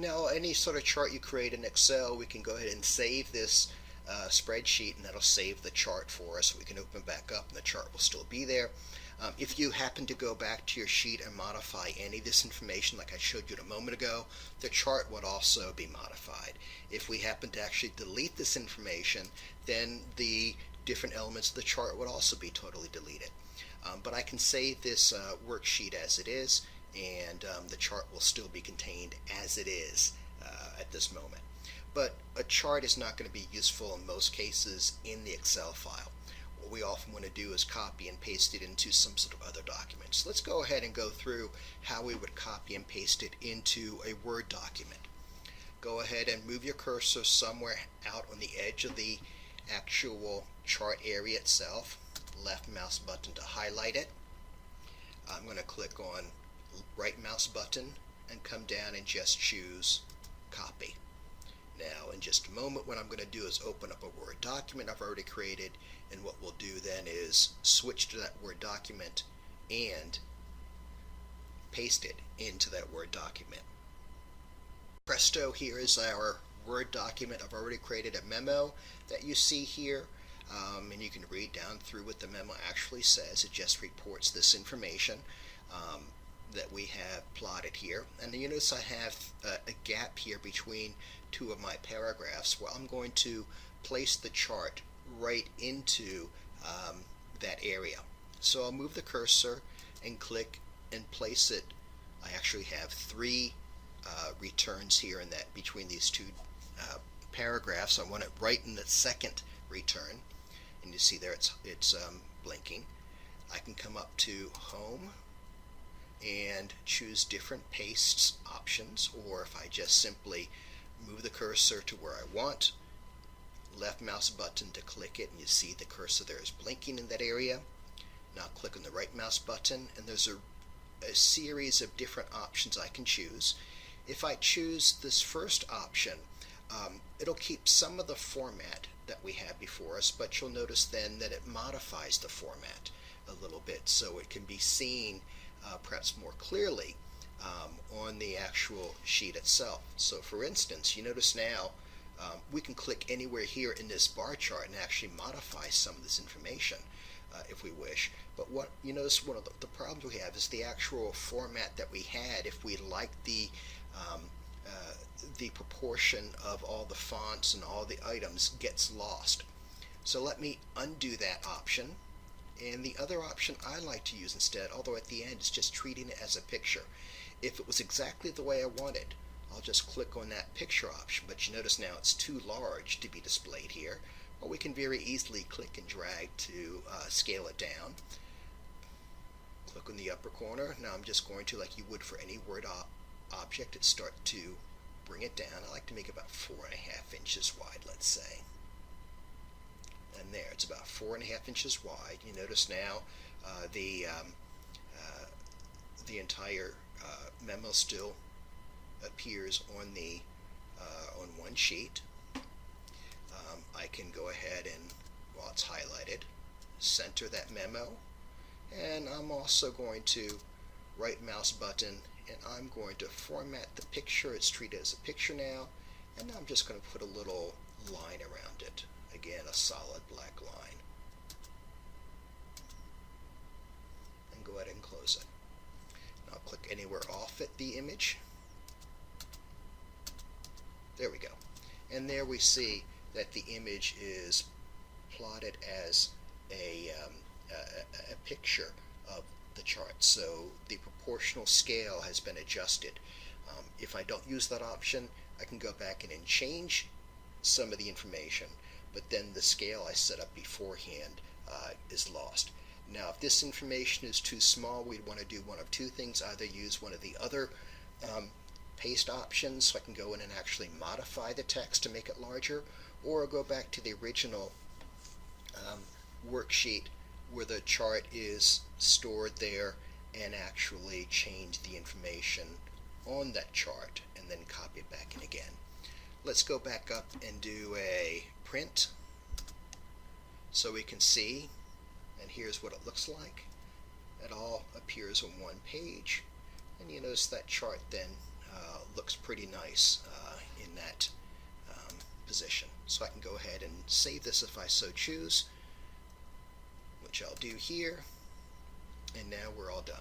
Now, any sort of chart you create in Excel, we can go ahead and save this spreadsheet, and that'll save the chart for us. We can open back up and the chart will still be there. If you happen to go back to your sheet and modify any of this information like I showed you a moment ago, the chart would also be modified. If we happen to actually delete this information, then the different elements of the chart would also be totally deleted. But I can save this worksheet as it is, and the chart will still be contained as it is at this moment. But a chart is not going to be useful in most cases in the Excel file. What we often want to do is copy and paste it into some sort of other document. So let's go ahead and go through how we would copy and paste it into a Word document. Go ahead and move your cursor somewhere out on the edge of the actual chart area itself. Left mouse button to highlight it. I'm going to click on right mouse button and come down and just choose copy. Now in just a moment, what I'm going to do is open up a Word document I've already created, and what we'll do then is switch to that Word document and paste it into that Word document. Presto, here is our Word document. I've already created a memo that you see here, and you can read down through what the memo actually says. It just reports this information that we have plotted here. And you notice I have a gap here between two of my paragraphs. Well, I'm going to place the chart right into that area. So I'll move the cursor and click and place it. I actually have three returns here in that between these two paragraphs. I want it right in the second return, and you see there it's blinking. I can come up to Home and choose different pastes options, or if I just simply move the cursor to where I want, left mouse button to click it, and you see the cursor there is blinking in that area. Now click on the right mouse button, and there's a series of different options I can choose. If I choose this first option, it'll keep some of the format that we have before us, but you'll notice then that it modifies the format a little bit so it can be seen perhaps more clearly on the actual sheet itself. So for instance, you notice now we can click anywhere here in this bar chart and actually modify some of this information if we wish. But what you notice, one of the problems we have is the actual format that we had. If we like the proportion of all the fonts and all the items gets lost. So let me undo that option. And the other option I like to use instead, although at the end, is just treating it as a picture. If it was exactly the way I wanted, I'll just click on that picture option, but you notice now it's too large to be displayed here. Or we can very easily click and drag to scale it down. Click on the upper corner. Now I'm just going to, like you would for any Word object, start to bring it down. I like to make it about 4.5 inches wide, let's say. And there, it's about 4.5 inches wide. You notice now the entire memo still appears on the on one sheet. I can go ahead and, while it's highlighted, center that memo, and I'm also going to right mouse button, and I'm going to format the picture. It's treated as a picture now, and I'm just going to put a little line around it. Again, a solid black line. And go ahead and close it. Now I'll click anywhere off at the image. There we go. And there we see that the image is plotted as a picture of the chart. So the proportional scale has been adjusted. If I don't use that option, I can go back in and change some of the information, but then the scale I set up beforehand is lost. Now if this information is too small, we'd want to do one of two things. Either use one of the other paste options, so I can go in and actually modify the text to make it larger, or go back to the original worksheet where the chart is stored there and actually change the information on that chart and then copy it back in again. Let's go back up and do a print so we can see, and here's what it looks like. It all appears on one page, and you notice that chart then looks pretty nice in that position. So I can go ahead and save this if I so choose, which I'll do here, and now we're all done.